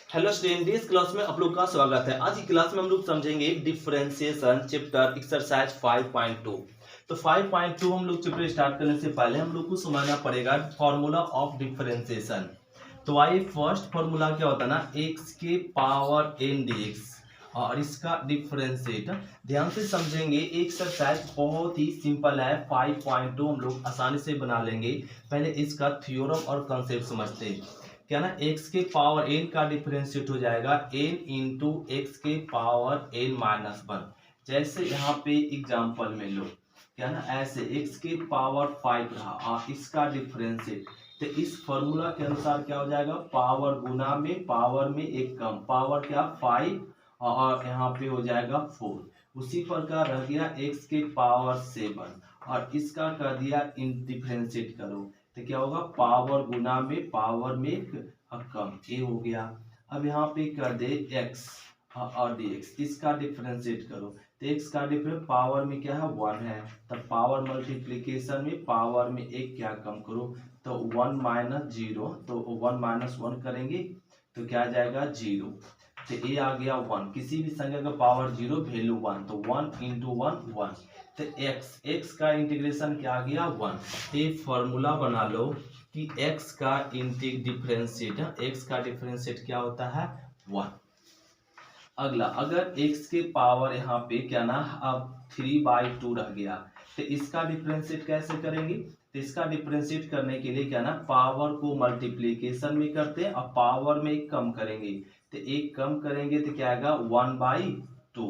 Hello student, this class में आप लोग का स्वागत है। आज की क्लास में हम लोग समझेंगे डिफरेंशिएशन चैप्टर एक्सरसाइज 5.2। तो 5.2 हम लोग चैप्टर स्टार्ट करने से पहले हम लोग को समझना पड़ेगा फॉर्मूला ऑफ डिफरेंशिएशन। तो आइए, फर्स्ट फॉर्मूला क्या होता है ना, एक्स के पावर एन dx और इसका डिफरेंशिएट ध्यान से समझेंगे। एक्सरसाइज बहुत ही सिंपल है, 5.2 हम लोग आसानी से बना लेंगे। पहले इसका थ्योरम और कंसेप्ट समझते हैं। क्या ना, x के पावर n का डिफरेंशिएट हो जाएगा n इंटू एक्स के पावर n माइनस वन। जैसे यहाँ पे एग्जांपल में लो, क्या ना, ऐसे x के पावर 5 रहा और इसका डिफरेंशिएट, तो इस फॉर्मूला के अनुसार क्या हो जाएगा, पावर गुना में पावर में एक कम, पावर क्या 5 और यहाँ पे हो जाएगा 4। उसी प्रकार रह गया x के पावर 7 और इसका कर दिया डिफरेंशिएट करो, तो क्या होगा, पावर गुना में पावर में कम, ए हो गया। अब यहाँ पे कर दे x और dx, इसका डिफरेंशिएट करो, तो x का डिफरेंस पावर में क्या है 1 है, तब पावर मल्टीप्लीकेशन में पावर में एक क्या कम करो, तो 1 माइनस 0, तो 1 माइनस 1 करेंगे तो क्या आ जाएगा 0। तो ए आ गया 1, किसी भी संख्या का पावर 0 वैल्यू 1, तो 1 इंटू 1 1। तो x का इंटीग्रेशन क्या आ गया 1। ये फॉर्मूला बना लो कि x का डिफरेंशिएट, x का डिफरेंशिएट क्या होता है 1। अगला, अगर x के पावर यहाँ पे क्या ना, अब 3/2 रह गया, तो इसका डिफरेंशिएट कैसे करेंगे, तो इसका डिफरेंशिएट करने के लिए क्या ना, पावर को मल्टीप्लीकेशन में करते हैं और पावर में एक कम करेंगे, तो एक कम करेंगे तो क्या आएगा 1/2।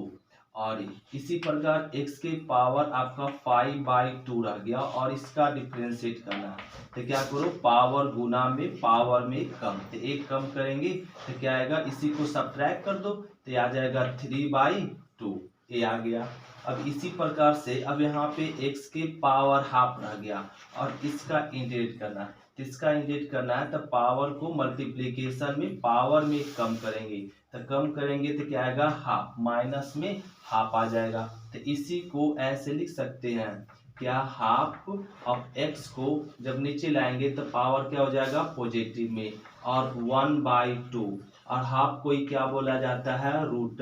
और इसी प्रकार x के पावर आपका 5/2 रह गया और इसका डिफरेंशिएट करना है, तो क्या करो, पावर गुना में पावर में कम, तो एक कम करेंगे तो क्या आएगा, इसी को सब्ट्रैक्ट कर दो तो आ जाएगा 3/2, ये आ गया। अब इसी प्रकार से अब यहाँ पे x के पावर हाफ रह गया और इसका इंटीग्रेट करना है, तो इसका इंटीग्रेट करना है तो पावर को मल्टीप्लीकेशन में पावर में कम करेंगे, तो कम करेंगे तो क्या आएगा हाफ, माइनस में हाफ आ जाएगा। तो इसी को ऐसे लिख सकते हैं, क्या, हाफ ऑफ x को जब नीचे लाएंगे तो पावर क्या हो जाएगा पॉजिटिव में और 1/2, और हाफ को ही क्या बोला जाता है रूट।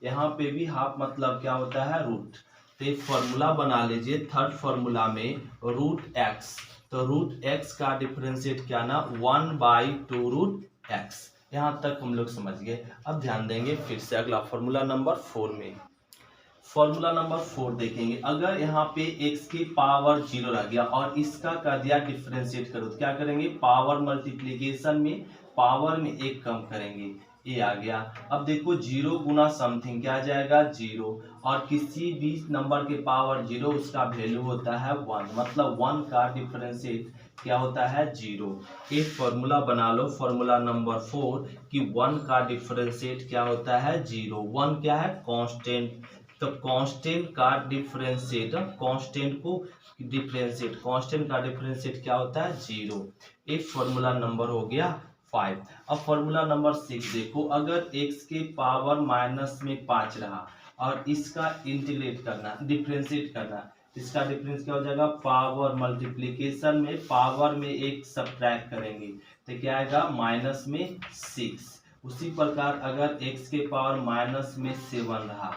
यहाँ पे भी हाफ मतलब क्या होता है रूट। तो एक फॉर्मूला बना लीजिए, थर्ड फॉर्मूला में रूट एक्स, तो रूट एक्स का डिफरेंशिएट क्या ना 1/2 रूट एक्स। यहाँ तक हम लोग समझ गए। अब ध्यान देंगे फिर से अगला फॉर्मूला नंबर 4 में। फॉर्मूला नंबर 4 देखेंगे, अगर यहाँ पे x की पावर 0 रह गया और इसका कर दिया डिफरेंशिएट करो, तो क्या करेंगे, पावर मल्टीप्लीकेशन में पावर में एक कम करेंगे, ये आ गया। अब देखो 0 गुना समथिंग क्या आ जाएगा 0, और किसी भी नंबर के पावर 0 उसका वैल्यू होता है 1, मतलब 1 का डिफरेंशिएट क्या होता है 0। एक फॉर्मूला बना लो, फॉर्मूला नंबर 4 कि 1 का डिफरेंशिएट क्या होता है 0। 1 क्या है कांस्टेंट, तो कांस्टेंट का डिफरेंशिएट, कांस्टेंट का डिफरेंशिएट क्या होता है 0। एक फॉर्मूला नंबर हो गया 5। अब फॉर्मूला नंबर 6 देखो, अगर x के पावर माइनस में 5 रहा और इसका इंटीग्रेट करना, डिफरेंशिएट करना, इसका डिफरेंस क्या हो जाएगा, पावर मल्टीप्लीकेशन में पावर में एक सब्ट्रैक्ट करेंगे तो क्या आएगा माइनस में 6। उसी प्रकार अगर x के पावर माइनस में 7 रहा,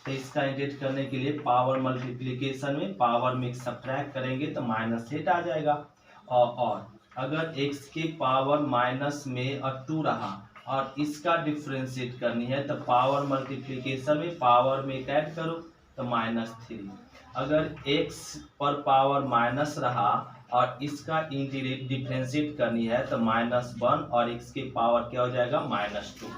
तो इसका इंटीग्रेट करने के लिए पावर मल्टीप्लीकेशन में पावर में सब्ट्रैक्ट करेंगे तो -8 आ जाएगा। और अगर x के पावर माइनस में 2 रहा और इसका डिफरेंशिएट करनी है तो पावर मल्टीप्लीकेशन में पावर में ऐड करो तो -3। अगर x पर पावर माइनस रहा और इसका इंटीग्रेट डिफरेंशिएट करनी है तो -1 और x के पावर क्या हो जाएगा -2।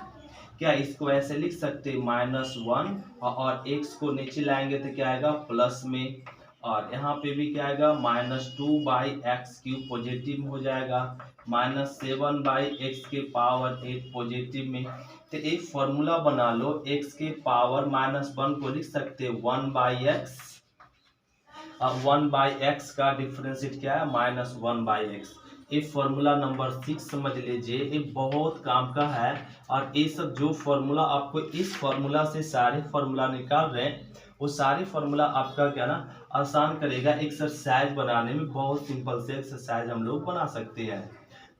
क्या इसको ऐसे लिख सकते -1 और x को नीचे लाएंगे तो क्या आएगा प्लस में, और यहाँ पे भी क्या आएगा -2/x³ पॉजिटिव हो जाएगा, -7/x के पावर 8 पॉजिटिव में। तो एक फॉर्मूला बना लो, x के पावर -1 को लिख सकते 1/x, 1/x का डिफरेंशिएट क्या है -1/x। ये फॉर्मूला नंबर 6 समझ लीजिए, ये बहुत काम का है। और ये सब जो फॉर्मूला आपको इस फॉर्मूला से सारे फॉर्मूला निकाल रहे हैं, वो सारे फॉर्मूला आपका क्या ना आसान करेगा एक्सरसाइज बनाने में। बहुत सिंपल से एक्सरसाइज हम लोग बना सकते हैं।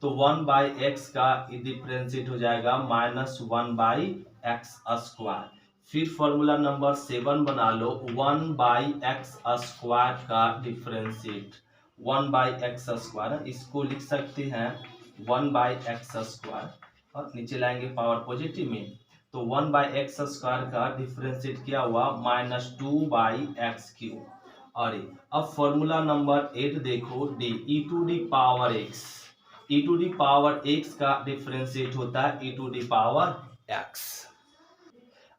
तो 1/x का डिफरेंशिएट हो जाएगा -1/x²। फिर फॉर्मूला नंबर 7 बना लो, 1/x² का डिफरेंशिएट 1/x², इसको लिख सकते हैं 1/x², और नीचे लाएंगे पावर पॉजिटिव में, तो 1/x² का डिफरेंशिएट किया हुआ -2/x³। और अब फॉर्मूला नंबर 8 देखो, डी e⁻x का डिफरेंशिएट होता है e⁻x।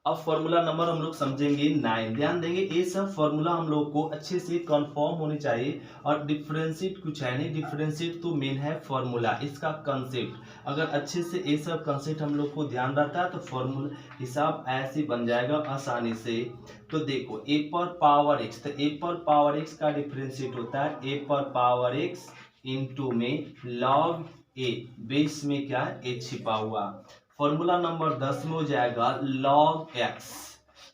अब फॉर्मूला नंबर हम लोग समझेंगे 9। ध्यान देंगे, ये सब फॉर्मूला हम लोग को अच्छे से कंफर्म होने चाहिए, और डिफरेंशिएट कुछ है नहीं, डिफरेंशिएट तो मेन है फॉर्मूला, इसका कंसेप्ट अगर अच्छे से ये सब कंसेप्ट हम लोग को ध्यान रहता है तो फॉर्मूला हिसाब ऐसे बन जाएगा आसानी से। तो देखो a⁻x, तो a⁻x का डिफरेंशिएट होता है a⁻x इंटू में log a, बेस में क्या है a छिपा हुआ। फॉर्मूला नंबर 10 में हो जाएगा log x,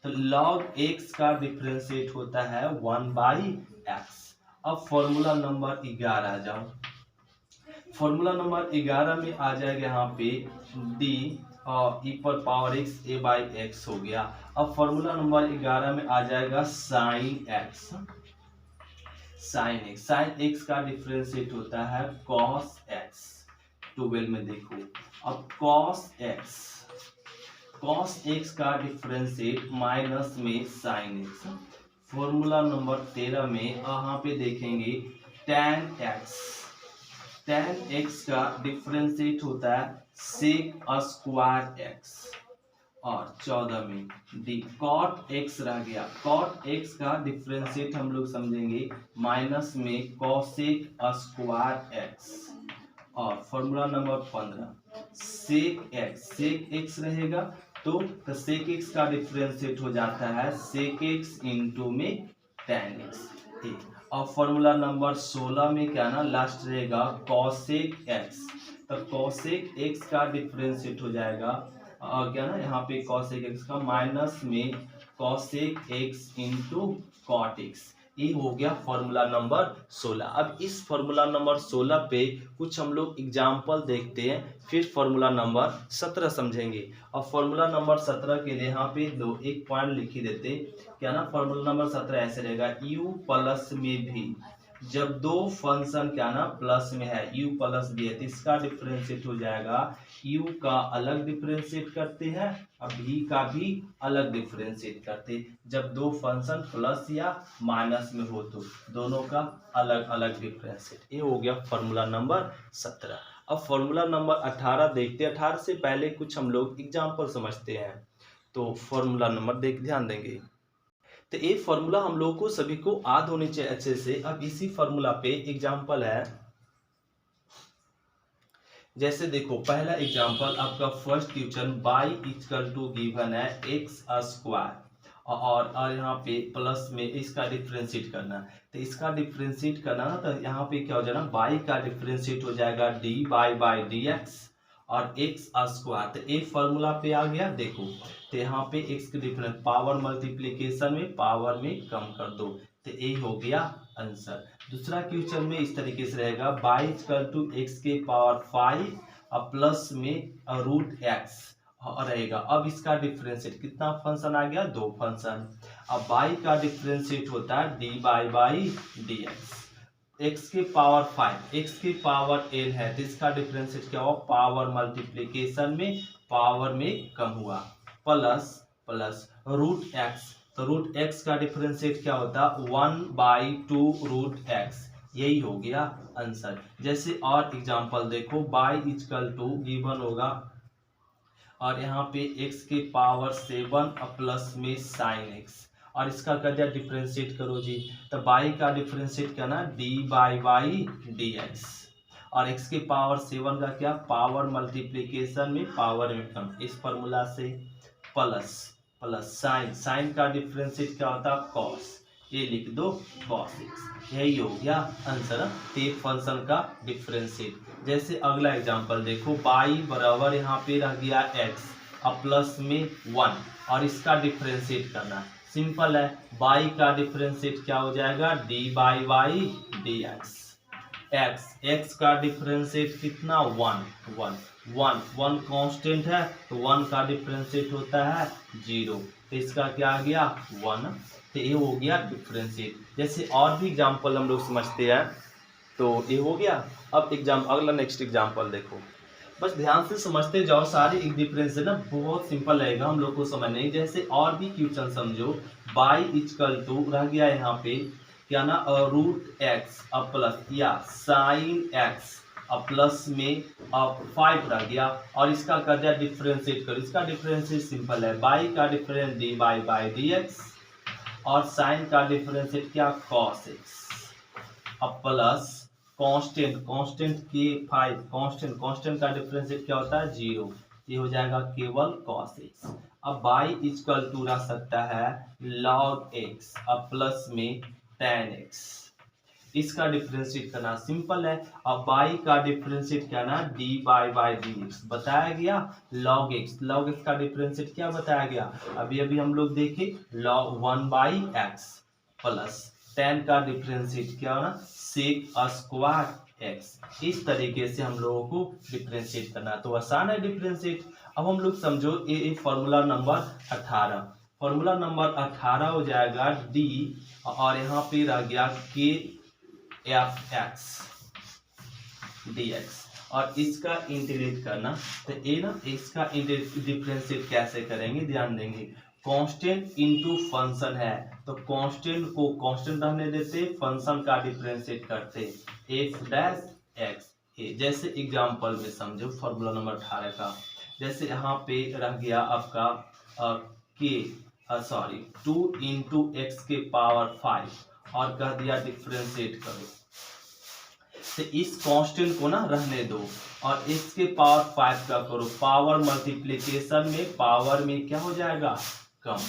तो log x का डिफरेंशिएट होता है 1/x। अब फॉर्मूला नंबर 11 आ जाओ, फॉर्मूला नंबर 11 में आ जाएगा यहाँ पे d और e⁻x a/x हो गया। अब फॉर्मूला नंबर 11 में आ जाएगा sin x, sin x का डिफरेंशिएट होता है cos x। 12 में देखो, अब cos x का डिफरेंशिएट माइनस में sin x। फॉर्मूला नंबर 13 में यहाँ पे देखेंगे tan x का डिफरेंशिएट होता है sec²x। और 14 में डी cot x रह गया, cot x का डिफरेंशिएट हम लोग समझेंगे माइनस में cosec²x। और फॉर्मूला नंबर 15 sec x रहेगा, तो sec x का डिफरेंशिएट हो जाता है sec x इंटू में tan x। और फॉर्मूला नंबर 16 में क्या ना लास्ट रहेगा cosec x, तो cosec x का डिफरेंशिएट हो जाएगा और क्या ना यहाँ पे cosec x का माइनस में cosec x into cot x। ये हो गया फॉर्मूला नंबर 16। अब इस फॉर्मूला नंबर 16 पे कुछ हम लोग एग्जाम्पल देखते हैं, फिर फॉर्मूला नंबर 17 समझेंगे। और फॉर्मूला नंबर 17 के लिए यहाँ पे एक पॉइंट लिख ही देते, क्या ना फॉर्मूला नंबर 17 ऐसे रहेगा, u प्लस में भी जब दो फंक्शन क्या ना प्लस में है, u प्लस बी है, तो इसका डिफरेंशिएट हो जाएगा, u का अलग डिफरेंशिएट करते हैं अब v का भी अलग डिफरेंशिएट करते, जब दो फंक्शन प्लस या माइनस में हो तो दोनों का अलग अलग डिफरेंशिएट। ये हो गया फॉर्मूला नंबर 17। अब फॉर्मूला नंबर 18 देखते हैं। 18 से पहले कुछ हम लोग एग्जाम्पल समझते हैं, तो फॉर्मूला नंबर देख ध्यान देंगे। तो ये फॉर्मूला हम लोग को सभी को याद होनी चाहिए अच्छे से। अब इसी फॉर्मूला पे एग्जांपल है, जैसे देखो पहला एग्जांपल आपका फर्स्ट क्वेश्चन y गिवन है x² और यहाँ पे प्लस में इसका डिफरेंशिएट करना, तो इसका डिफरेंशिएट करना ना, तो यहाँ पे क्या हो जाएगा y का डिफरेंशिएट हो जाएगा dy/dx और x², तो एक फॉर्मूला पे आ गया। देखो तो यहाँ पे x के डिफरेंस पावर मल्टीप्लिकेशन में पावर में कम कर दो, तो ये हो गया आंसर। दूसरा क्वेश्चन में इस तरीके से रहेगा y=x⁵ और प्लस में √x रहेगा। अब इसका डिफरेंशिएट कितना फंक्शन आ गया, दो फंक्शन। अब y का डिफरेंशिएट होता है dy/dx, x⁵ n है, तो इसका डिफरेंशिएट क्या हुआ, पावर मल्टीप्लिकेशन में पावर में कम हुआ, प्लस √x, तो √x का डिफरेंशिएट क्या होता, 1/2√x। यही हो गया आंसर। जैसे और एग्जांपल देखो, y गिवन होगा और यहाँ पे x⁷ प्लस में sin x, और इसका कर दिया डिफरेंशिएट करो जी, तो y का डिफरेंशिएट करना dy/dx और x⁷ का क्या, पावर मल्टीप्लिकेशन में पावर में कम, इस फॉर्मूला से प्लस साइन का डिफरेंशिएट क्या होता है, cos, ये लिख दो cos x। यही हो गया आंसर, ते फंक्शन का डिफरेंशिएट। जैसे अगला एग्जांपल देखो, y बराबर यहाँ पे रह गया x और प्लस में 1 और इसका डिफरेंशिएट करना सिंपल है, y का डिफरेंशिएट क्या हो जाएगा dy/dx। एक्स का डिफरेंशिएट कितना 1 कांस्टेंट है तो 1 का डिफरेंशिएट होता है 0, तो इसका क्या आ गया 1, तो ये हो गया डिफरेंशिएट। जैसे और भी एग्जांपल हम लोग समझते हैं, तो ये हो गया। अब अगला नेक्स्ट एग्जांपल देखो, बस ध्यान से समझते जाओ, सारे एक डिफरेंस है ना, बहुत सिंपल रहेगा हम लोग को समझने। जैसे और भी क्वेश्चन समझो, बाई इक्वल टू रह गया यहाँ पे क्या ना रूट एक्स अब प्लस या साइन एक्स अब प्लस में अब 5 रह गया, और इसका कर दिया डिफरेंशिएट करो। इसका डिफरेंशिएट सिंपल है, बाई का difference D y by d x और साइन का डिफरेंशिएट क्या कॉस एक्स अब प्लस कांस्टेंट के 5 कांस्टेंट का डिफरेंशिएट क्या होता है 0, ये हो जाएगा केवल cos x। अब बाई इक्वल टू रह सकता है log x अब प्लस में tan x, इसका डिफरेंशिएट करना सिंपल है। अब बाई का डिफरेंशिएट क्या ना d by by d x बताया गया, log x का डिफरेंशिएट क्या बताया गया, अभी हम लोग देखे log 1 by x plus tan का डिफरेंशिएट क्या होना सेक स्क्वायर एक्स। इस तरीके से हम लोगों को डिफरेंशिएट करना, तो आसान है डिफरेंशिएट। अब हम लोग समझो ये फॉर्मूला नंबर 18, फॉर्मूला नंबर 18 हो जाएगा डी और यहाँ पे रह गया के एफ एक्स डी एक्स, और इसका इंटीग्रेट करना, तो ये ना इसका डिफरेंशिएट कैसे करेंगे ध्यान देंगे। कांस्टेंट इनटू फंक्शन है तो कांस्टेंट को कांस्टेंट रहने देते, फंक्शन का डिफरेंशिएट करते एफ डैश एक्स। जैसे एग्जांपल में समझो फॉर्मूला नंबर 18 का, जैसे यहाँ पे रह गया आपका के 2 इंटू एक्स के पावर 5 और कह दिया डिफरेंशिएट करो, तो इस कांस्टेंट को ना रहने दो और इसके पावर 5 का करो, पावर मल्टीप्लिकेशन में पावर में क्या हो जाएगा कम,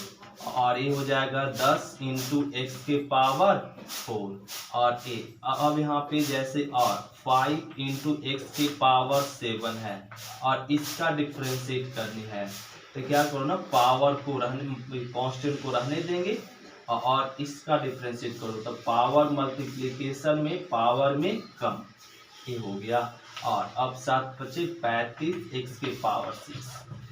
और ये हो जाएगा 10 इंटू एक्स के पावर 4 और ए। अब यहाँ पे जैसे और 5 इंटू एक्स के पावर 7 है और इसका डिफरेंशिएट करनी है, तो क्या करो ना पावर को रहने कांस्टेंट को रहने देंगे और इसका डिफरेंशिएट करो, तो पावर मल्टीप्लिकेशन में पावर में कम, ये हो गया। और अब 7 बचे 35 एक्स के पावर 6,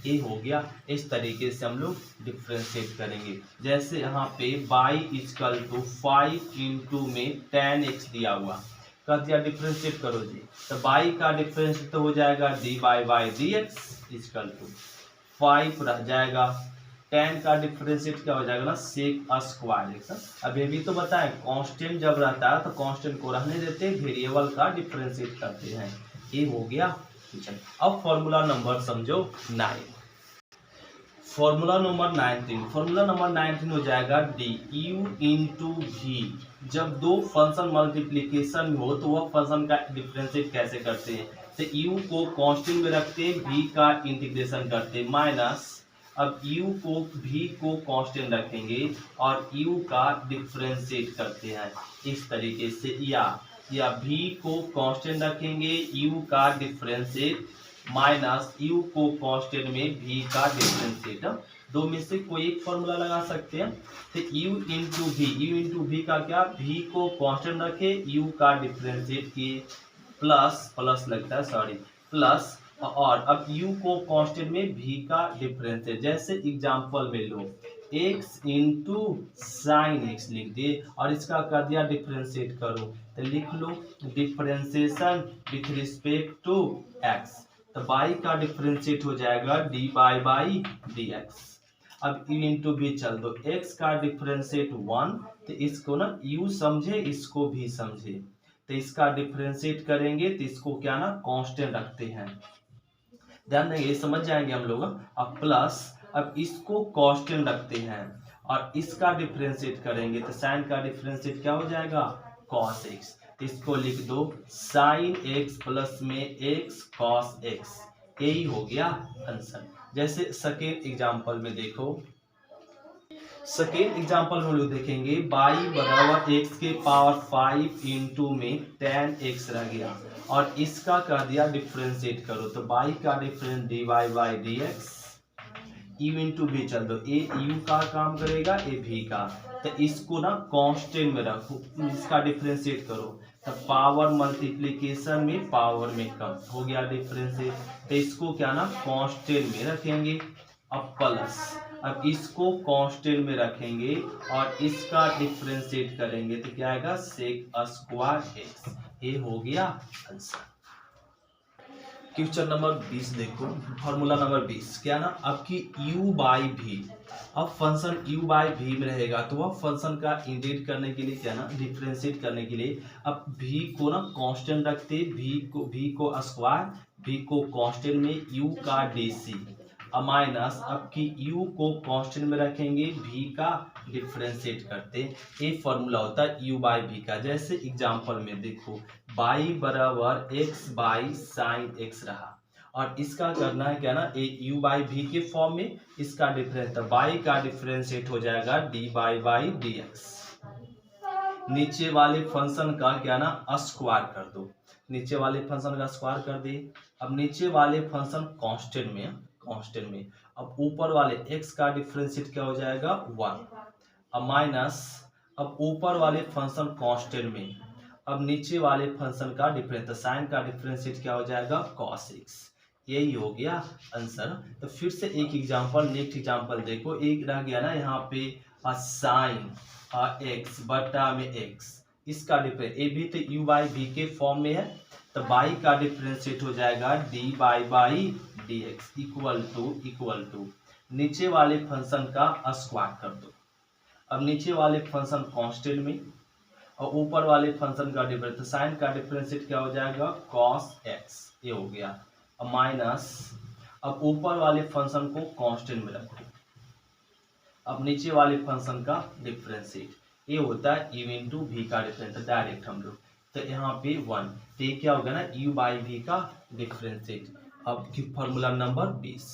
ये हो गया। इस तरीके से हम लोग डिफरेंशिएट करेंगे। जैसे यहाँ पे बाई इक्वल टू 5 इंटू में tan x दिया हुआ, कर दिया डिफरेंशिएट करो जी, तो बाई का डिफरेंशिएट तो हो जाएगा d y by d x equal to 5 रह जाएगा, tan का डिफरेंशिएट क्या हो जाएगा ना सेक स्क्वायर एक्स। अब ये भी तो बताएं कांस्टेंट जब रहता है तो कांस्टेंट को रहने देते, वेरिएबल का डिफरेंशिएट करते हैं, ये हो गया। अब फॉर्मूला नंबर समझो 9, फॉर्मूला नंबर 19 हो जाएगा डी यू इंटू भी। जब दो फंक्शन मल्टीप्लिकेशन में हो तो वह फंक्शन का डिफरेंशिएट कैसे करते हैं, तो यू को कांस्टेंट में रखते भी का इंटीग्रेशन करते माइनस, अब u को v को कांस्टेंट रखेंगे और u का डिफरेंशिएट करते हैं इस तरीके से, या v को कांस्टेंट रखेंगे u का डिफरेंशिएट माइनस u को कांस्टेंट में v का डिफरेंशिएट, दो में से कोई एक फॉर्मूला लगा सकते हैं। तो u इंटू वी का क्या, v को कांस्टेंट रखे u का डिफरेंशिएट किए प्लस लगता है प्लस, और अब u को कांस्टेंट में v का डिफरेंस है। जैसे एग्जांपल में लो x इंटू साइन x लिख दिए और इसका कर दिया डिफरेंशिएट करो, तो लिख लो differentiation with respect to x, तो बाई का डिफरेंशिएट हो जाएगा d y by d x. अब u इंटू भी चल दो, x का डिफरेंशिएट 1, तो इसको ना u समझे इसको भी समझे, तो इसका डिफरेंशिएट करेंगे तो इसको क्या ना कांस्टेंट रखते हैं, ध्यान देंगे ये समझ जाएंगे हम लोग। अब प्लस, अब इसको कांस्टेंट रखते हैं और इसका डिफरेंशिएट करेंगे तो साइन का डिफरेंशिएट क्या हो जाएगा cos x, तो इसको लिख दो साइन x प्लस में x cos x, यही हो गया आंसर। जैसे सेकेंड एग्जांपल में देखो, सेकेंड एग्जांपल में लोग देखेंगे बाई बराबर x के पावर 5 इंटू में tan x रह गया और इसका कर दिया डिफरेंशिएट करो, तो बाई का difference d y by d x, u into भी चल दो, ए यू का काम करेगा ए भी का, तो इसको ना कांस्टेंट में रखो, इसका डिफरेंशिएट करो, तो पावर मल्टीप्लिकेशन में पावर में कम हो गया डिफरेंशिएट, तो इसको क्या ना कांस्टेंट में रखेंगे। अब प्लस, अब इसको कांस्टेंट में रखेंगे और इसका डिफरेंशिएट करेंगे तो क्या आएगा सेक स्क्वायर एक्स। ये हो गया आंसर। क्वेश्चन नंबर 20 देखो, फॉर्मूला नंबर 20 क्या ना आपकी u बाई भी, अब फंक्शन u बाई भी में रहेगा तो वह फंक्शन का इंटीग्रेट करने के लिए क्या ना डिफरेंशिएट करने के लिए अब v को ना कांस्टेंट रखते, v को स्क्वायर, v को कांस्टेंट में u का dc माइनस आपकी u को कांस्टेंट में रखेंगे, v का डिफरेंशिएट करते। ये फॉर्मूला होता है u बाई v का। जैसे एग्जांपल में देखो y बराबर x बाई साइन x रहा और इसका करना है क्या ना ए u बाई v के फॉर्म में, इसका डिफरेंस तो y का डिफरेंशिएट हो जाएगा dy बाई dx। नीचे वाले फंक्शन का क्या ना स्क्वायर कर दो, नीचे वाले फंक्शन का स्क्वायर कर दिए। अब नीचे वाले फंक्शन कांस्टेंट में अब ऊपर वाले x का डिफरेंशिएट क्या हो जाएगा 1, अब माइनस अब ऊपर वाले फंक्शन कांस्टेंट में अब नीचे वाले फंक्शन का डिफरेंस, तो साइन का डिफरेंशिएट क्या हो जाएगा cos x। यही हो गया आंसर। तो फिर से एक एग्जांपल, नेक्स्ट एग्जांपल देखो, एक रह गया ना यहाँ पे साइन x बटा में x, इसका डिफरेंस ये भी तो u बाई v के फॉर्म में है, तो y का डिफरेंशिएट हो जाएगा dy by dx equal to नीचे वाले फंक्शन का स्क्वायर कर दो। अब नीचे वाले फंक्शन कांस्टेंट में और ऊपर वाले फंक्शन का डिफरेंस, तो साइन का डिफरेंशिएट क्या हो जाएगा cos x, ये हो गया। अब माइनस अब ऊपर वाले फंक्शन को कांस्टेंट में रखो, अब नीचे वाले फंक्शन का डिफरेंशिएट, ये होता है u इंटू वी का डिफरेंस डायरेक्ट हम लोग, तो यहाँ पे 1, तो ये क्या होगा ना u बाई वी का डिफरेंशिएट। अब फॉर्मूला नंबर 20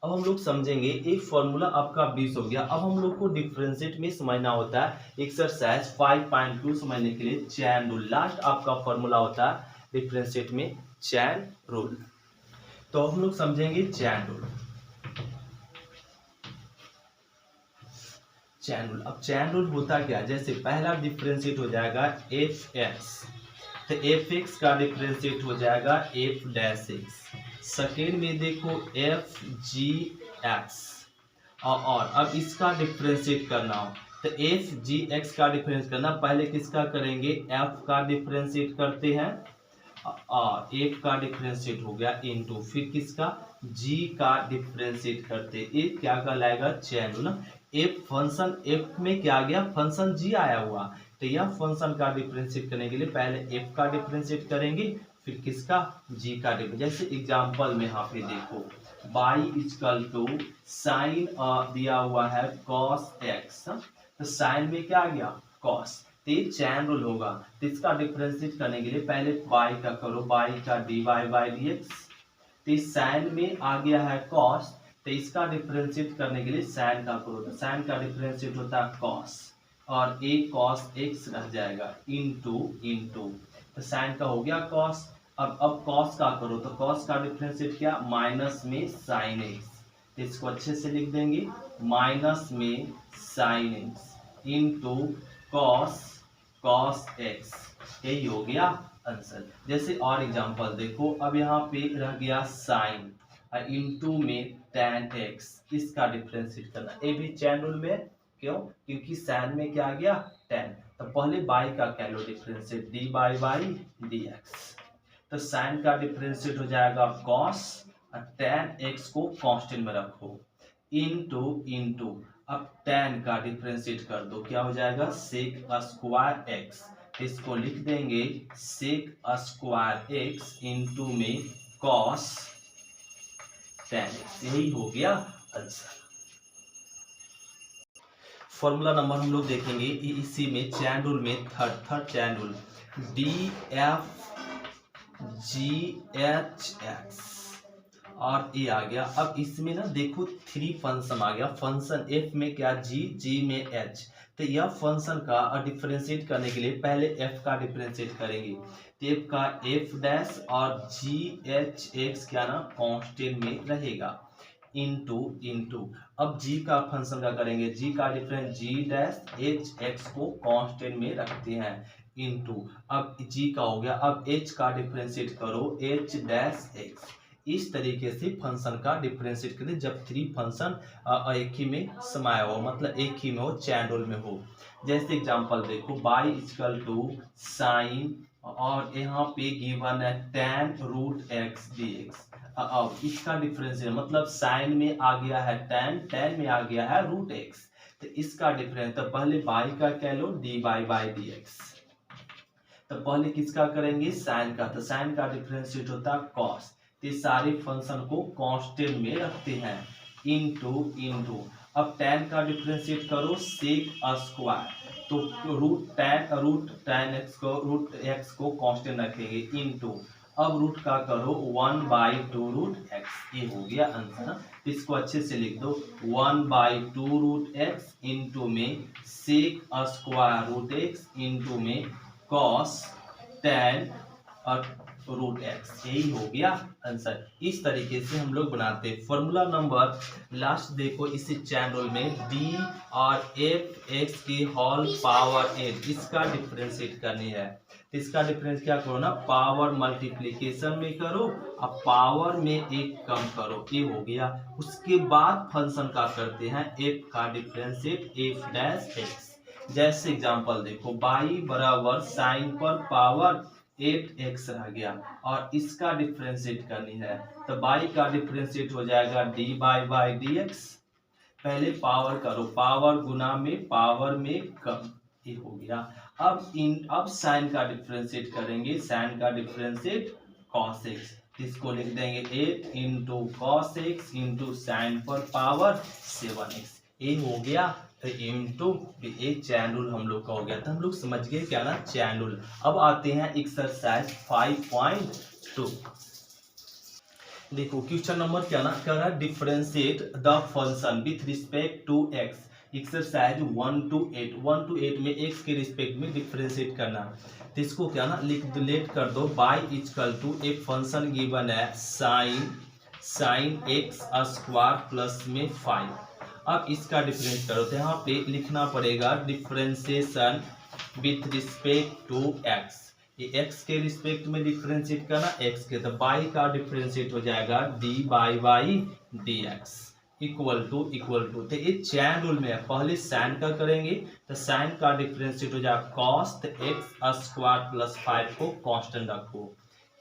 अब हम लोग समझेंगे, एक फॉर्मूला आपका 20 हो गया। अब हम लोग को डिफरेंशिएट में समझना होता है एक्सरसाइज 5.2 समझने के लिए चैन रूल। लास्ट आपका फॉर्मूला होता है डिफरेंशिएट में चैन रूल, तो हम लोग समझेंगे चैन रूल। चैन रूल, अब चैन रूल होता क्या, जैसे पहला डिफरेंशिएट हो जाएगा fx, तो fx का डिफरेंशिएट हो जाएगा f डैश x। सेकेंड में देखो fgx, और अब इसका डिफरेंशिएट करना हो तो fgx का डिफरेंस करना, पहले किसका करेंगे f का डिफरेंशिएट करते हैं और f का डिफरेंशिएट हो गया इनटू फिर किसका g का डिफरेंशिएट करते, ये क्या कहलाएगा चैन रूल ना। f फंक्शन f में क्या आ गया फंक्शन g आया हुआ, तो यह फंक्शन का डिफरेंशिएट करने के लिए पहले f का डिफरेंशिएट करेंगे फिर किसका g का डिफरेंशिएट। जैसे एग्जांपल में यहाँ पे देखो y इक्वल टू साइन दिया हुआ है cos x, तो साइन में क्या आ गया cos, तो ये चैन रूल होगा। तो इसका डिफरेंशिएट करने के लिए पहले y का करो, y का dy बाई dx, तो साइन में आ गया है cos, तो इसका डिफरेंशिएट करने के लिए साइन का करो, तो साइन का डिफरेंशिएट होता है cos और a cos x रह जाएगा इनटू तो साइन का हो गया cos। अब cos का करो, तो cos का डिफरेंशिएट क्या माइनस में sin x, तो इसको अच्छे से लिख देंगे माइनस में sin x into cos x, यही हो गया आंसर। जैसे और एग्जांपल देखो, अब यहाँ पे रह गया साइन इनटू में tan x, इसका डिफरेंशिएट करना, ये भी चैन रूल में, क्यों क्योंकि साइन में क्या आ गया tan, तो पहले y का क्या लो डिफरेंशिएट dy बाई dx, तो साइन का डिफरेंशिएट हो जाएगा cos और tan x को कांस्टेंट में रखो इनटू अब tan का डिफरेंशिएट कर दो, क्या हो जाएगा sec स्क्वायर x, इसको लिख देंगे sec स्क्वायर x इनटू में cos tan x, यही हो गया आंसर। फॉर्मूला नंबर हम लोग देखेंगे इसी में चैन रूल में थर्ड चैन रूल dfghx और ए आ गया। अब इसमें ना देखो 3 फंक्शन आ गया, फंक्शन f में क्या g में h, तो यह फंक्शन का डिफरेंशिएट करने के लिए पहले f का डिफरेंशिएट करेंगे, तो f का f डैश और gh क्या ना कांस्टेंट में रहेगा इनटू अब g का फंक्शन का करेंगे, g का difference g dash h x को कांस्टेंट में रखते हैं इंटू, अब जी का हो गया, अब एच का डिफ्रेंशिएट करो एच डैश एक्स। इस तरीके से फंक्शन का डिफ्रेंशिएट करें जब थ्री फंक्शन एक ही में समाया हो, मतलब एक ही में हो, चैन रूल में हो। जैसे एग्जांपल देखो, y इक्वल टू साइन, और यहाँ पे गिवन है tan root x d x. अब इसका डिफरेंशिएट मतलब साइन में आ गया है tan में आ गया है रूट एक्स, तो इसका डिफरेंस, तो पहले y का क्या लो, dy बाई डी एक्स। तो पहले किसका करेंगे, साइन का, तो साइन का डिफरेंशिएट होता है कॉस। तो सारे फंक्शन को कांस्टेंट में रखते हैं, इनटू अब tan का डिफरेंशिएट करो सेक स्क्वायर, तो रूट tan एक्स को कांस्टेंट रखेंगे, इनटू अब रूट का करो 1/2 रूट एक्स, ये हो गया आंसर। इसको अच्छे से लिख दो, 1/2 रूट एक्स इंटू में sec square root x into में कॉस tan और रूट एक्स, यही हो गया आंसर। इस तरीके से हम लोग बनाते हैं। फॉर्मूला नंबर लास्ट देखो, इसी चैन रूल में डी और एफ एक्स की होल पावर 8, इसका डिफरेंशिएट करनी है। इसका डिफरेंस क्या करो ना, पावर मल्टीप्लिकेशन में करो और पावर में एक कम करो, ये हो गया। उसके बाद फंक्शन का करते हैं एफ का डिफरेंशिएट एफ डैश एक्स। जैसे एग्जांपल देखो, y बराबर साइन पर पावर 8x रह गया और इसका डिफरेंशिएट करनी है, तो y का डिफरेंशिएट हो जाएगा dy बाई डी एक्स। पहले पावर करो, पावर गुना में पावर में कम, ये हो गया। अब साइन का डिफरेंशिएट करेंगे, साइन का डिफरेंशिएट cos x, इसको लिख देंगे 8 into cos x into sine पर पावर 7x, ये हो गया। तो इंटू एक चैन रूल हम लोग का हो गया, तो हम लोग समझ गए क्या ना, चैन रूल। अब आते हैं एक्सरसाइज 5.2। देखो क्वेश्चन नंबर क्या ना क्या है, differentiate the function with respect to x. Exercise 1 to 8 में एक्स के रिस्पेक्ट में डिफरेंशिएट करना। तो इसको क्या ना लेट कर दो, बाई इक्वल टू एक फंक्शन गिवन है साइन एक्स स्क्वायर प्लस में 5। अब इसका डिफरेंस करो, तो यहाँ पे लिखना पड़ेगा differentiation with respect to x. ये एक्स के रिस्पेक्ट में डिफरेंशिएट करना, एक्स के, तो बाई का डिफरेंशिएट हो जाएगा d by d x equal to तो ये चैन रूल में है। पहले साइन का करेंगे, तो साइन का डिफरेंशिएट हो जाएगा कॉस, तो एक्स स्क्वायर प्लस 5 को कांस्टेंट रखो,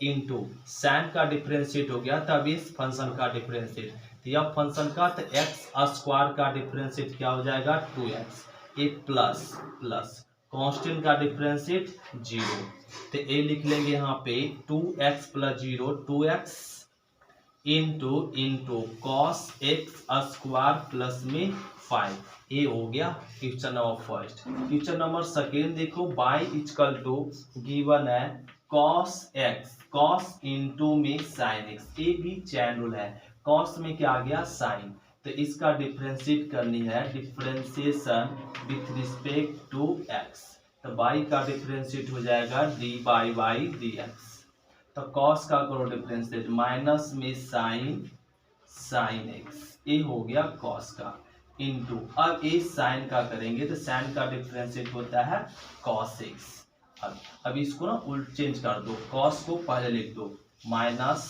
इनटू साइन का डिफरेंशिएट हो गया, तब इस फंक्शन का डिफरेंशिएट, तो यह फंक्शन का, तो एक्स स्क्वायर का डिफरेंशिएट क्या हो जाएगा 2x, एक प्लस कांस्टेंट का डिफरेंशिएट 0, तो ये लिख लेंगे यहाँ पे 2x plus 0 2x into cos x square plus में 5, ये हो गया question number first. Question number second देखो, y इक्वल टू गिवन है कॉस एक्स, कॉस इंटू में साइन एक्स, ये भी चैन रूल है। कॉस में क्या आ गया साइन, तो इसका डिफरेंशिएट करनी है, differentiation with respect to x, तो y का डिफरेंशिएट हो जाएगा डी बाई डी एक्स। तो कॉस का करो डिफरेंशिएट, माइनस में साइन एक्स, ये हो गया कॉस का, इनटू अब ये साइन का करेंगे, तो साइन का डिफरेंशिएट होता है कॉस एक्स। अब इसको ना उल्ट चेंज कर दो, कॉस को पहले लिख दो minus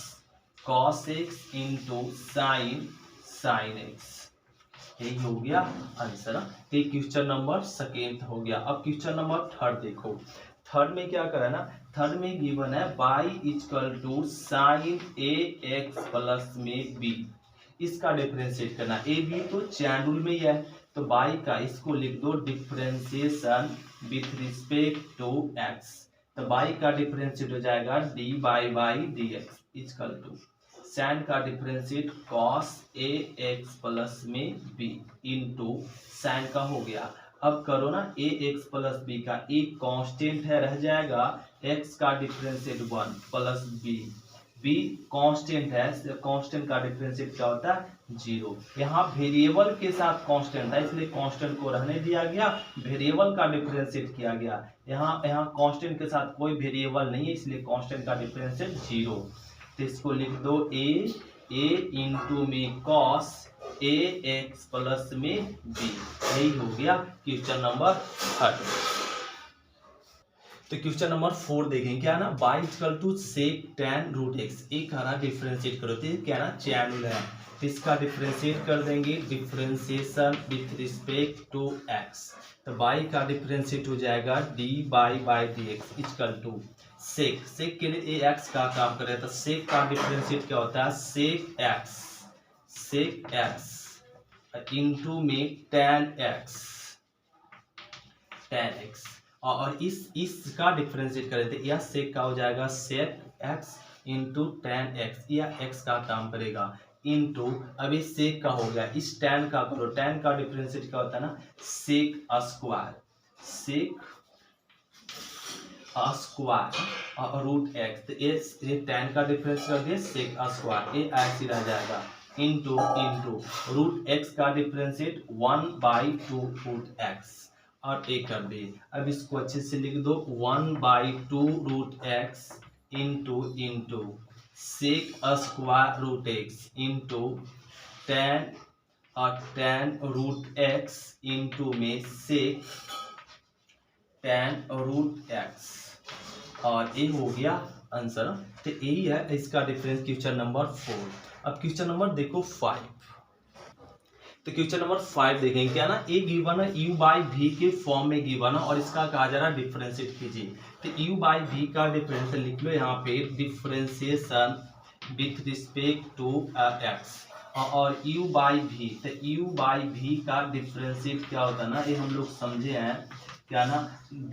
cos x into sine x, यही हो गया आंसर। ये क्वेश्चन नंबर सेकेंड हो गया। अब क्वेश्चन नंबर थर्ड देखो, थर्ड में क्या करा ना, थर्ड में गिवन है y equal to sine a x plus में b, इसका डिफरेंशिएट करना, ए बी तो चैन रूल में ही है, तो y का इसको लिख दो differentiation with respect to x, तो y का डिफरेंशिएट हो जाएगा d by d x equal to sine का differentiate cos a x plus में b इंटू साइन का हो गया। अब करो ना ए एक्स प्लस बी का, एक कांस्टेंट है रह जाएगा, x का डिफरेंशिएट 1 प्लस b कांस्टेंट है, कांस्टेंट का डिफरेंशिएट क्या होता है 0। यहाँ वेरिएबल के साथ कांस्टेंट था, इसलिए कांस्टेंट को रहने दिया गया, वेरिएबल का डिफरेंशिएट किया गया। यहाँ कांस्टेंट के साथ कोई वेरिएबल नहीं है, इसलिए कांस्टेंट का डिफरेंशिएट 0, तो इसको लिख दो ए इंटू में कॉस ए एक्स प्लस में बी, यही हो गया क्वेश्चन नंबर थर्ड। तो क्वेश्चन नंबर 4 देखें क्या ना y equal to sec tan root x, एक हरा डिफरेंशिएट करो तो क्या ना चैनल है, तो इसका डिफरेंशिएट कर देंगे, differentiation with respect to x, तो y का डिफरेंशिएट हो जाएगा dy by d x equal to sec, sec के लिए ए एक्स का काम कर रहा है, तो सेक का डिफरेंशिएट क्या होता है सेक एक्स इंटू में tan x और इसका डिफरेंशिएट करें तो यह सेक का हो जाएगा sec x into tan x, यह x का काम करेगा इंटू, अभी सेक का हो गया, इस tan का करो, tan का डिफरेंशिएट क्या होता है ना सेक स्क्वायर और रूट एक्स, तो ये tan का डिफरेंस कर दिए सेक स्क्वायर, ये ऐसे रह जाएगा इंटू रूट एक्स का डिफरेंशिएट 1/2 रूट एक्स और ए कर दे, अब इसको अच्छे से लिख दो 1/2 root x into sec square root x into tan root x into में सेक tan रूट एक्स और ये हो गया आंसर, तो यही है इसका डिफरेंस क्वेश्चन नंबर 4। अब क्वेश्चन नंबर देखो 5, तो क्वेश्चन नंबर 5 देखेंगे क्या ना ए गिवन है u बाई वी के फॉर्म में गिवन है और इसका कहा जा रहा है डिफरेंशिएट कीजिए, तो u बाई वी का डिफरेंस लिख लो यहाँ पे differentiation with respect to x और u बाई वी, तो u बाई वी का डिफरेंशिएट क्या होता है ना ये हम लोग समझे हैं क्या ना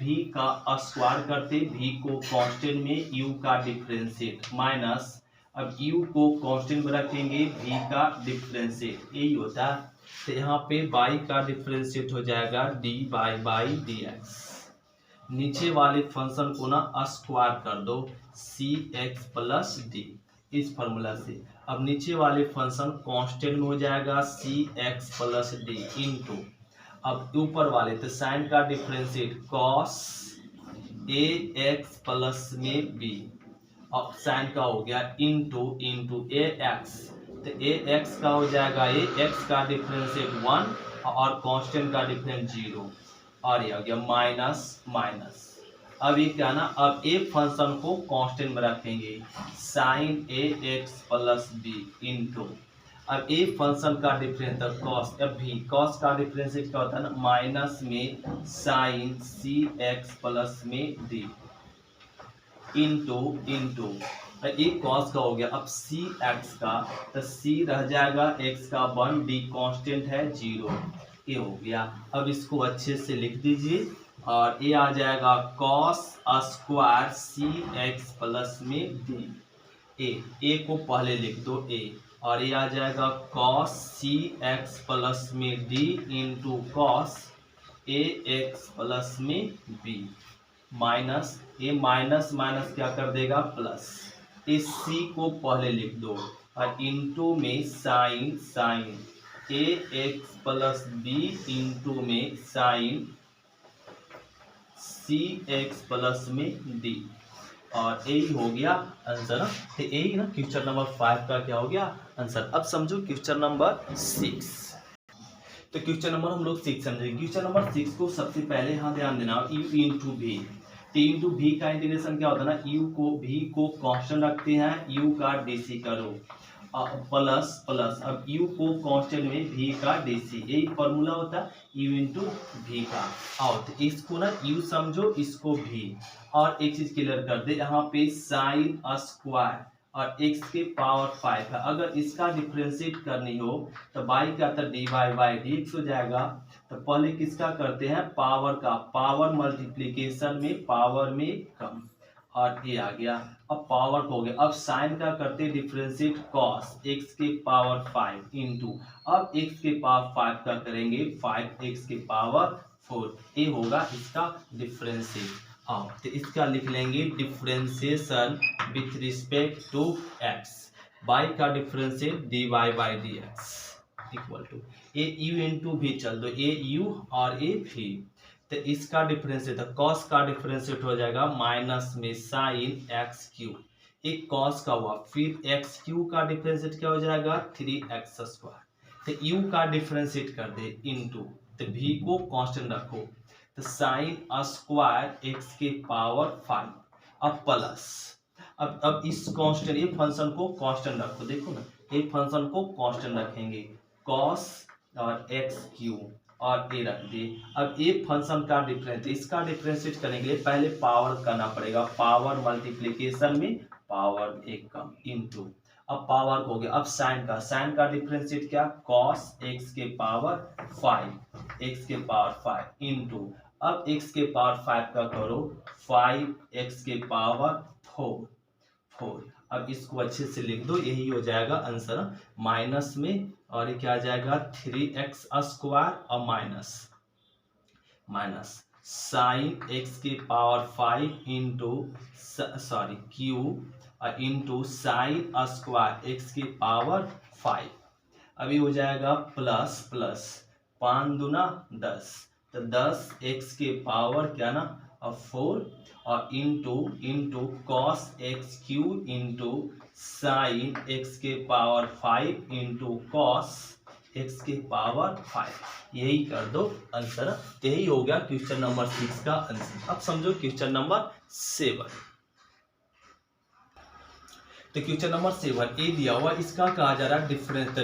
v का स्क्वायर करते v को कांस्टेंट में u का डिफरेंशिएट माइनस, अब u को कांस्टेंट में रखेंगे v का डिफरेंशिएट, यही होता है, तो यहाँ पे y का डिफरेंशिएट हो जाएगा dy बाई डी एक्स, नीचे वाले फंक्शन को ना स्क्वायर कर दो cx प्लस डी इस फॉर्मूला से, अब नीचे वाले फंक्शन कांस्टेंट में हो जाएगा cx प्लस डी इंटू, अब ऊपर वाले तो साइन का डिफरेंशिएट cos ax प्लस में b और साइन का हो गया इंटू ax, तो ax का हो जाएगा ax का डिफरेंशिएट 1 और कांस्टेंट का डिफरेंस 0 और ये हो गया माइनस, अब ये क्या ना अब ए फंक्शन को कांस्टेंट में रखेंगे sine ax plus b into, अब ए फंक्शन का डिफरेंस था कॉस, अब भी कॉस का डिफरेंस क्या होता है ना माइनस में साइन cx प्लस में d इंटू एक कॉस का हो गया, अब cx का तो c रह जाएगा x का 1, d कांस्टेंट है 0, ये हो गया, अब इसको अच्छे से लिख दीजिए और ये आ जाएगा cos स्क्वायर cx प्लस में d, ए को पहले लिख दो a और ये आ जाएगा cos cx प्लस में d into cos ax plus में b माइनस, ये माइनस क्या कर देगा प्लस, इस c को पहले लिख दो और इंटू में sine ax plus b into में साइन cx प्लस में d और यही हो गया आंसर, तो यही ना क्वेश्चन नंबर 5 का क्या हो गया आंसर। अब समझो क्वेश्चन नंबर 6, तो क्वेश्चन नंबर हम लोग 6 समझेंगे। क्वेश्चन नंबर 6 को सबसे पहले यहाँ ध्यान देना u into v, t into v का इंटीग्रेशन क्या होता है ना v को कांस्टेंट रखते हैं, u का dc करो प्लस अब u को कांस्टेंट में v का dc, यही फॉर्मूला होता है u इंटू वी का, और तो इसको ना u समझो इसको v, और एक चीज क्लियर कर दे यहाँ पे साइन स्क्वायर और x के पावर 5 है, अगर इसका डिफरेंशिएट करनी हो तो y का तो dy बाई dx हो जाएगा, तो पहले किसका करते हैं पावर का, पावर मल्टीप्लिकेशन में पावर में कम और ये आ गया, अब पावर को हो गया, अब साइन का करते डिफरेंशिएट cos x के पावर 5 इंटू, अब x के पावर 5 का करेंगे 5x के पावर 4, ये होगा इसका डिफरेंशिएट, तो इसका लिख लेंगे differentiation with respect to x, y का differentiate dy by d x equal to a u into भी चल दो ए u और ए v, तो इसका डिफरेंशिएट cos का डिफरेंशिएट हो जाएगा माइनस में साइन एक्स क्यू, एक cos का हुआ, फिर एक्स क्यू का डिफरेंशिएट क्या हो जाएगा 3x स्क्वायर, तो u का डिफरेंशिएट कर दे इंटू, तो v को कांस्टेंट रखो, तो साइन स्क्वायर एक्स के पावर 5 अब प्लस अब इस कांस्टेंट ये फंक्शन को कांस्टेंट रखो, देखो ना ये फंक्शन को कांस्टेंट रखेंगे कॉस और एक्स क्यू और ए रख दिए। अब ये फंक्शन का डिफरेंस, इसका डिफरेंशिएट करने के लिए पहले पावर करना पड़ेगा, पावर मल्टीप्लिकेशन में पावर एक कम इनटू, अब पावर हो गया। अब साइन का डिफरेंशिएट क्या, कॉस एक्स के पावर 5 एक्स के पावर 5 इनटू, अब x के पावर 5 का करो 5x के पावर 4। अब इसको अच्छे से लिख दो, यही हो जाएगा आंसर माइनस में, और ये क्या आ जाएगा 3x स्क्वायर और माइनस साइन x के power 5 into Q into sine square x के पावर 5। अभी हो जाएगा प्लस 5 दूना 10, तो 10x के पावर क्या ना 4 और into cos x Q into sine x के पावर 5 इंटू कॉस एक्स के पावर 5, यही कर दो आंसर। यही हो गया क्वेश्चन नंबर 6 का आंसर। अब समझो क्वेश्चन नंबर 7। तो क्वेश्चन नंबर 7 ए दिया हुआ, इसका कहा जा रहा है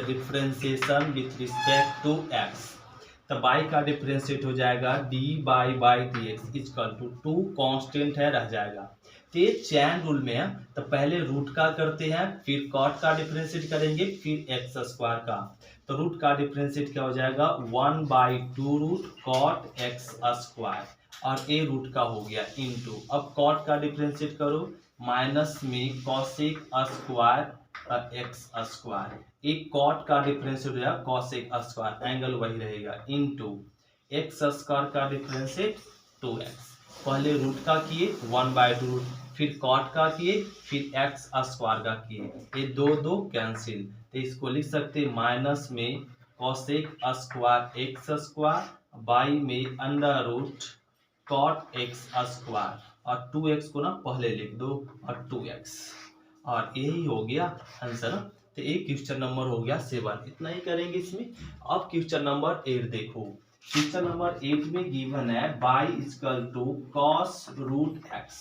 differentiation with respect to x. तो बाई का डिफरेंशिएट हो जाएगा d by d x equal to 2 constant है रह जाएगा। तो ये चैन रूल में है, तो पहले रूट का करते हैं, फिर कॉट का डिफरेंशिएट करेंगे, फिर एक्स स्क्वायर का। तो रूट का डिफरेंशिएट क्या हो जाएगा 1/2 रूट कॉट एक्स स्क्वायर, और ए रूट का हो गया इनटू, अब कॉट का डिफरेंशिएट करो माइनस में कॉसेक स्क्वायर एक्स स्क्वायर, एक कॉट का डिफरेंशिएट हो जाएगा कॉसेक स्क्वायर, एंगल वही रहेगा इनटू एक्स स्क्वायर का डिफरेंशिएट 2x। पहले रूट का किए 1/2 रूट, फिर कॉट का किए, फिर एक्स स्क्वायर का किए, ये दो कैंसिल, तो इसको लिख सकते माइनस में cosec square x square by में under root cot x square, और 2x को ना पहले लिख दो और 2x, और यही हो गया आंसर। तो एक क्वेश्चन नंबर हो गया 7, इतना ही करेंगे इसमें। अब क्वेश्चन नंबर 8 देखो, क्वेश्चन नंबर 8 में गिवन है y equal to cos root x,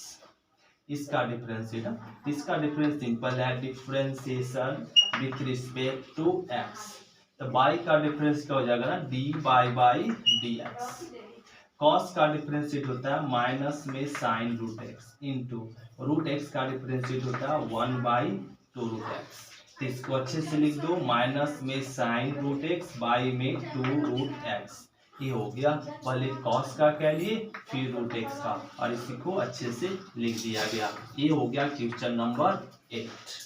इसका डिफरेंस सिंपल है, differentiation with respect to x. तो बाई का डिफरेंस क्या हो जाएगा ना d by d x, cos का डिफरेंशिएट होता है माइनस में sine root x into root x का डिफरेंशिएट होता है 1/2 रूट एक्स। तो इसको अच्छे से लिख दो माइनस में साइन रूट एक्स बाई में 2 रूट एक्स, ये हो गया। पहले कॉस का कह लिए फिर रूट एक्स का, और इसी को अच्छे से लिख दिया गया। ये हो गया क्वेश्चन नंबर 8।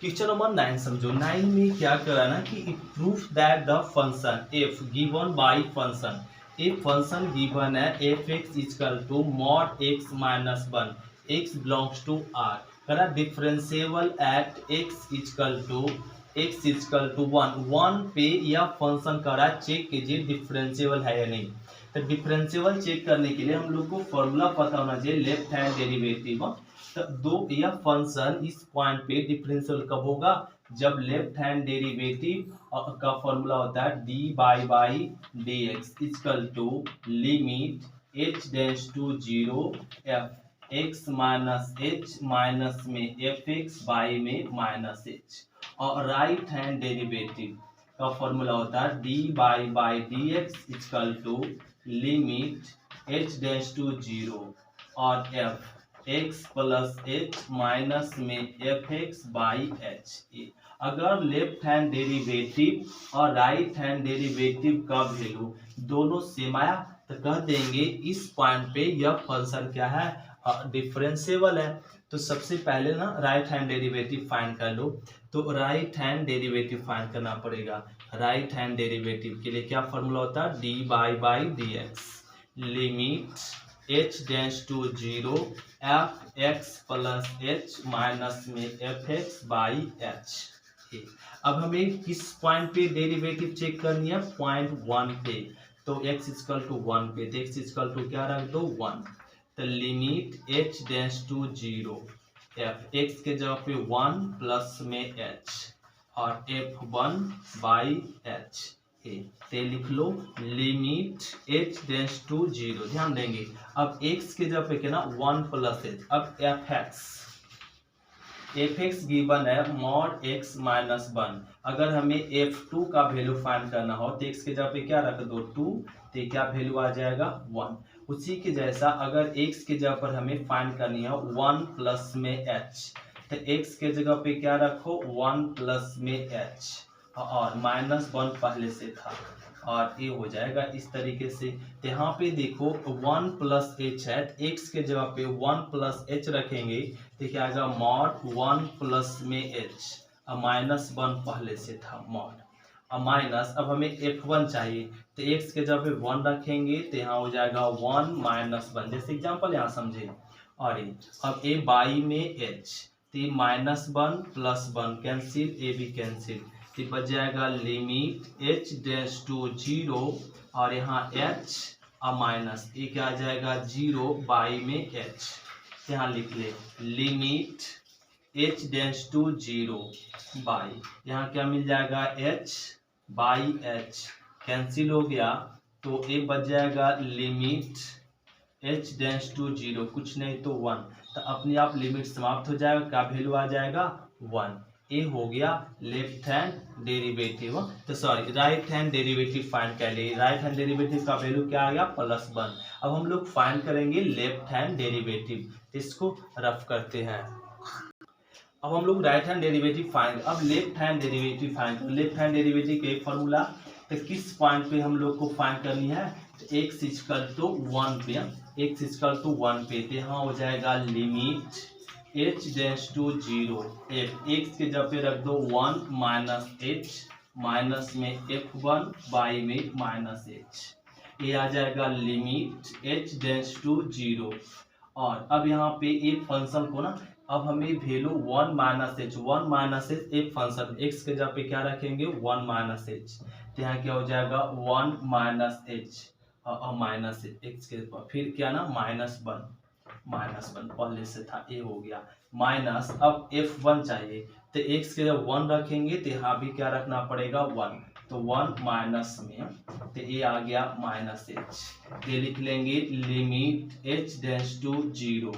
क्वेश्चन नंबर 9 समझो। 9 में क्या कराना कि proof that the function f given by function, एक फंक्शन गिवन है f x equal to mod x minus 1 x belongs to R, करा differentiable at x equal to 1 पे यह फंक्शन करा चेक कीजिए डिफरेंशिएबल है या नहीं। तो डिफरेंशिएबल चेक करने के लिए हम लोग को फॉर्मूला पता होना चाहिए, लेफ्ट हैंड डेरिवेटिव। तो यह फंक्शन इस पॉइंट पे डिफरेंशियल कब होगा, जब लेफ्ट हैंड डेरिवेटिव का फॉर्मूला होता है d by d x equal to limit h tends to 0 f x minus h minus में एफ एक्स बाई में माइनस एच, और राइट हैंड डेरिवेटिव का फॉर्मूला होता है d by d x equal to limit h tends to 0 और f x plus h minus में f x by h. अगर left hand derivative और right hand derivative का value दोनों सेम आया तो कह देंगे इस पॉइंट पे यह फंक्शन क्या है डिफरेंशिएबल है। तो सबसे पहले ना राइट हैंड डेरिवेटिव फाइंड कर लो। तो राइट हैंड डेरिवेटिव फाइंड करना पड़ेगा। राइट हैंड डेरिवेटिव के लिए क्या फॉर्मूला होता है d by d x limit h tends to 0 f x plus h minus में एफ एक्स बाई एच। अब हमें किस पॉइंट पे डेरिवेटिव चेक करनी है, पॉइंट 1 पे। तो x इक्वल टू 1 पे, तो x इक्वल टू क्या रख दो 1। तो limit h tends to 0 f x के जगह पे 1 प्लस में h और f1 बाई एच, ए। ते लिख लो लिमिट h टेंड्स टू 0। ध्यान देंगे अब x के जगह पे क्या ना 1 प्लस एच। अब fx गिवन है मॉड x माइनस 1। अगर हमें f2 का वैल्यू फाइंड करना हो तो x के जगह पे क्या रख दो 2, तो क्या वैल्यू आ जाएगा 1। उसी के जैसा अगर x के जगह पर हमें फाइंड करनी है 1 प्लस में h, तो x के जगह पे क्या रखो 1 प्लस में h और माइनस 1 पहले से था और ये हो जाएगा इस तरीके से। तो यहाँ पे देखो 1 प्लस एच है, x के जगह पे 1 प्लस एच रखेंगे तो क्या आएगा मॉड 1 प्लस में एच और माइनस 1 पहले से था मॉड और माइनस। अब हमें f1 चाहिए तो x के जगह पे 1 रखेंगे तो यहाँ हो जाएगा 1 माइनस 1। जैसे एग्जाम्पल यहाँ समझे। और अब a बाई में h तो माइनस 1 प्लस 1 कैंसिल, a भी कैंसिल, तो बच जाएगा लिमिट h डैश टू 0 और यहाँ h और माइनस ये क्या आ जाएगा 0 बाई में h। यहाँ लिख ले limit h dash to 0 by, यहाँ क्या मिल जाएगा h बाई h कैंसिल हो गया तो ये बच जाएगा लिमिट h डैश टू 0 कुछ नहीं तो 1। तो अपने आप लिमिट समाप्त हो जाएगा, क्या वैल्यू आ जाएगा 1। ये हो गया लेफ्ट हैंड डेरिवेटिव, तो sorry right hand derivative find कर लिए। राइट हैंड डेरिवेटिव का वैल्यू क्या आ गया +1। अब हम लोग फाइंड करेंगे लेफ्ट हैंड डेरिवेटिव, इसको रफ करते हैं। अब हम लोग राइट हैंड डेरिवेटिव फाइंड, अब left hand derivative find. Left hand derivative का एक फॉर्मूला, तो किस पॉइंट पे हम लोग को फाइंड करनी है, तो x इक्वल टू 1 पे, x इक्वल टू 1 पे, तो यहाँ हो जाएगा limit h dash to 0 f, x के जगह पे रख दो 1 माइनस h माइनस में f1 बाई में माइनस h, ये आ जाएगा लिमिट h डैश टू 0। और अब यहाँ पे एक फंक्शन को ना अब हमें वैल्यू 1 माइनस h एक फंक्शन x के जगह पे क्या रखेंगे 1 माइनस h, तो यहाँ क्या हो जाएगा 1 माइनस h और माइनस x के फिर क्या ना माइनस 1 पहले से था, ये हो गया माइनस। अब f1 चाहिए तो x के जब 1 रखेंगे तो यहाँ भी क्या रखना पड़ेगा 1, तो 1 माइनस में तो ये आ गया माइनस h। ये लिख लेंगे limit h dash to 0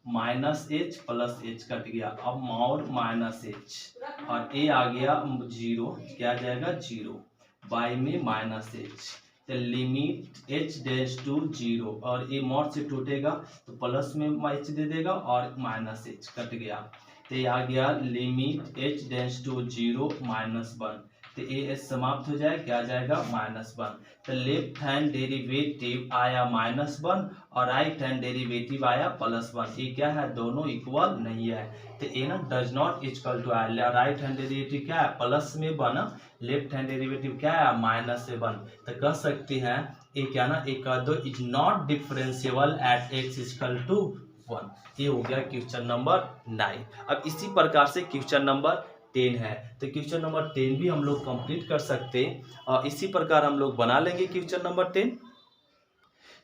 minus h plus h cut गया, अब मॉड माइनस h और ये आ गया 0, क्या आ जाएगा 0 बाई में माइनस h, तो लिमिट h डैश टू 0 और ये मॉड से टूटेगा तो प्लस में h दे देगा और माइनस h कट गया, तो ये आ गया limit h dash to 0 minus 1, तो ये समाप्त हो जाए, क्या आ जाएगा -1। तो लेफ्ट हैंड डेरिवेटिव आया -1 और राइट हैंड डेरिवेटिव आया +1। ये क्या है, दोनों इक्वल नहीं है, तो ये ना डज नॉट इक्वल टू आया। राइट हैंड डेरिवेटिव क्या है प्लस में 1, लेफ्ट हैंड डेरिवेटिव क्या है -1। तो कह सकते हैं ये क्या ना एक दो is not differentiable at x equal to 1। ये हो गया क्वेश्चन नंबर 9। अब इसी प्रकार से क्वेश्चन नंबर 10 है, तो क्वेश्चन नंबर 10 भी हम लोग कंप्लीट कर सकते हैं और इसी प्रकार हम लोग बना लेंगे क्वेश्चन नंबर 10।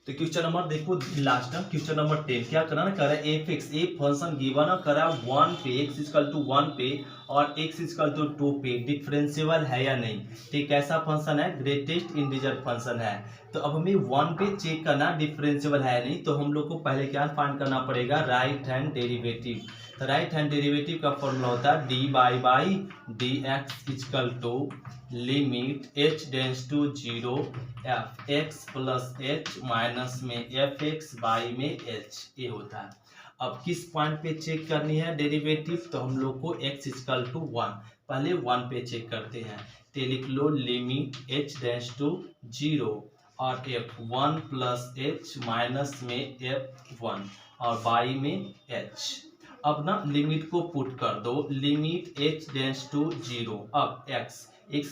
तो क्वेश्चन नंबर देखो लास्ट में क्वेश्चन नंबर 10 क्या करना कर रहा है एफ फंक्शन गिवन कर रहा है 1 पे, x इक्वल टू 1 पे और x इक्वल टू 2 पे, डिफरेंशिएबल है या नहीं। तो कैसा फंक्शन है, ग्रेटेस्ट इंटीजर फंक्शन है। तो अब हमें 1 पे चेक करना डिफरेंशिएबल है या नहीं, तो हम लोग को पहले क्या फाइंड करना पड़ेगा राइट हैंड डेरिवेटिव। तो राइट हैंड डेरिवेटिव का फॉर्मूला होता है d y by d x equal to limit h tends to 0 f x plus h minus में एफ एक्स बाई में h, ये होता है। अब किस पॉइंट पे चेक करनी है डेरिवेटिव, तो हम लोग को x इक्वल टू 1, पहले 1 पे चेक करते हैं। तो लिख लो लिमिट h टेंड्स टू 0 और f1 प्लस एच माइनस में f1 और बाई में h। अब ना लिमिट को पुट कर दो, लिमिट h टेंड्स टू 0, अब x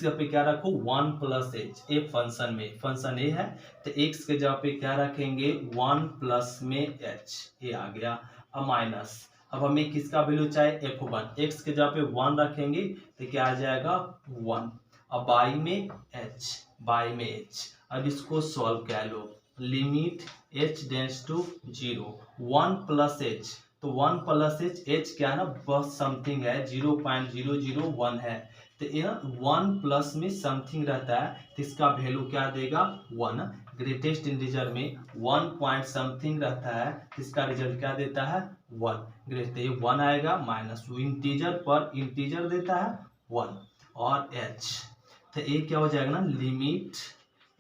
पे क्या रखो 1 प्लस एच, ए फंक्शन में फंक्शन ए है तो x के जगह पे क्या रखेंगे 1 प्लस में h, ये आ गया। अब माइनस, अब हमें किसका वैल्यू चाहिए f1, x के जगह पे 1 रखेंगे तो क्या आ जाएगा 1, अब बाई में h। अब इसको सॉल्व कर लो, limit h tends to 0 1 plus h, तो 1 प्लस h क्या है ना बस समथिंग है 0.001 है, तो ये ना 1 प्लस में समथिंग रहता है तो इसका वैल्यू क्या देगा 1। ग्रेटेस्ट इंटीजर में 1 पॉइंट समथिंग रहता है तो इसका रिजल्ट क्या देता है 1। ग्रेट ये 1 आएगा माइनस इंटीजर पर इंटीजर देता है 1 और h तो ये क्या हो जाएगा ना लिमिट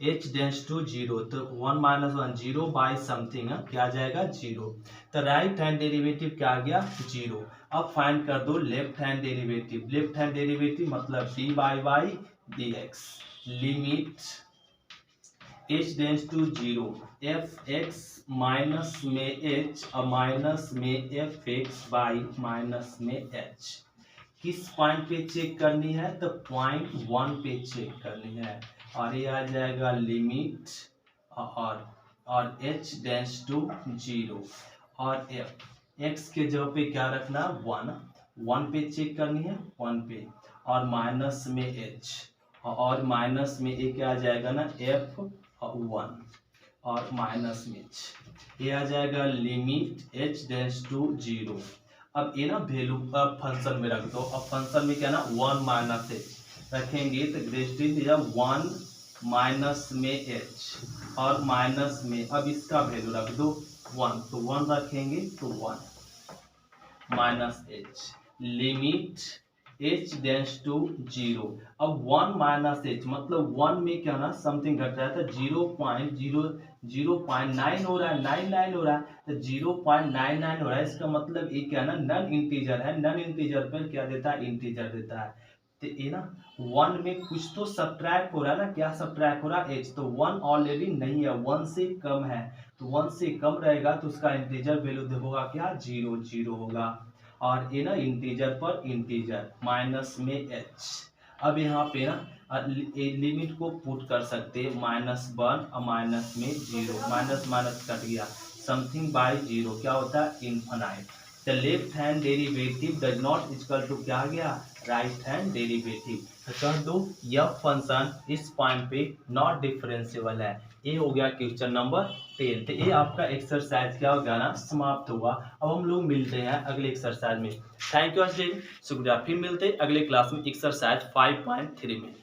h टेंड्स टू 0 तो 1 माइनस 1 0 बाई समथिंग क्या आ जाएगा 0। तो राइट हैंड डेरिवेटिव क्या आ गया 0। अब फाइंड कर दो left hand derivative. Left hand derivative मतलब dy by dx limit h tends to 0 fx minus में h और माइनस में fx बाई माइनस में h। किस पॉइंट पे चेक करनी है तो पॉइंट 1 पे चेक करनी है और ये आ जाएगा लिमिट और h टेंड्स टू 0 और x के जगह पे क्या रखना 1 पे चेक करनी है 1 पे और माइनस में h और माइनस में ये क्या आ जाएगा ना f1 और माइनस में h ये आ जाएगा लिमिट h टेंड्स टू 0। अब ये ना वैल्यू अब फंक्शन में रख दो। अब फंक्शन में क्या ना 1 माइनस h रखेंगे तो ग्रेटेस्ट 1 माइनस में h और माइनस में अब इसका वैल्यू रख दो 1 तो 1 रखेंगे तो 1 minus h limit h tends to 0। अब 1 माइनस h मतलब 1 में क्या ना समथिंग घट रहा है तो 0.9 हो रहा है 99 हो रहा है तो 0.99 हो रहा है इसका मतलब ये क्या ना नन इंटीजर है। नन इंटीजर पर क्या देता है इंटीजर देता है तो ये ना 1 में कुछ तो सब्ट्रैक्ट हो रहा है ना क्या सब्ट्रैक्ट हो रहा है h तो 1 ऑलरेडी नहीं है 1 से कम है तो 1 से कम रहेगा तो उसका इंटीजर वैल्यू होगा क्या 0 होगा और ये ना इंटीजर पर इंटीजर माइनस में h। अब यहाँ पे ना लिमिट को पुट कर सकते -1 और माइनस में 0 माइनस माइनस कट गया समथिंग बाय 0 क्या होता है infinite. The left hand derivative does not equal to क्या आ गया राइट हैंड डेरिवेटिव। तो कह दो यह फंक्शन इस पॉइंट पे नॉट डिफरेंशिएबल है। ये हो गया क्वेश्चन नंबर 10। तो ये आपका एक्सरसाइज क्या हो गया ना समाप्त हुआ। अब हम लोग मिलते हैं अगले एक्सरसाइज में। थैंक यू शुक्रिया। फिर मिलते हैं अगले क्लास में एक्सरसाइज 5.3 में।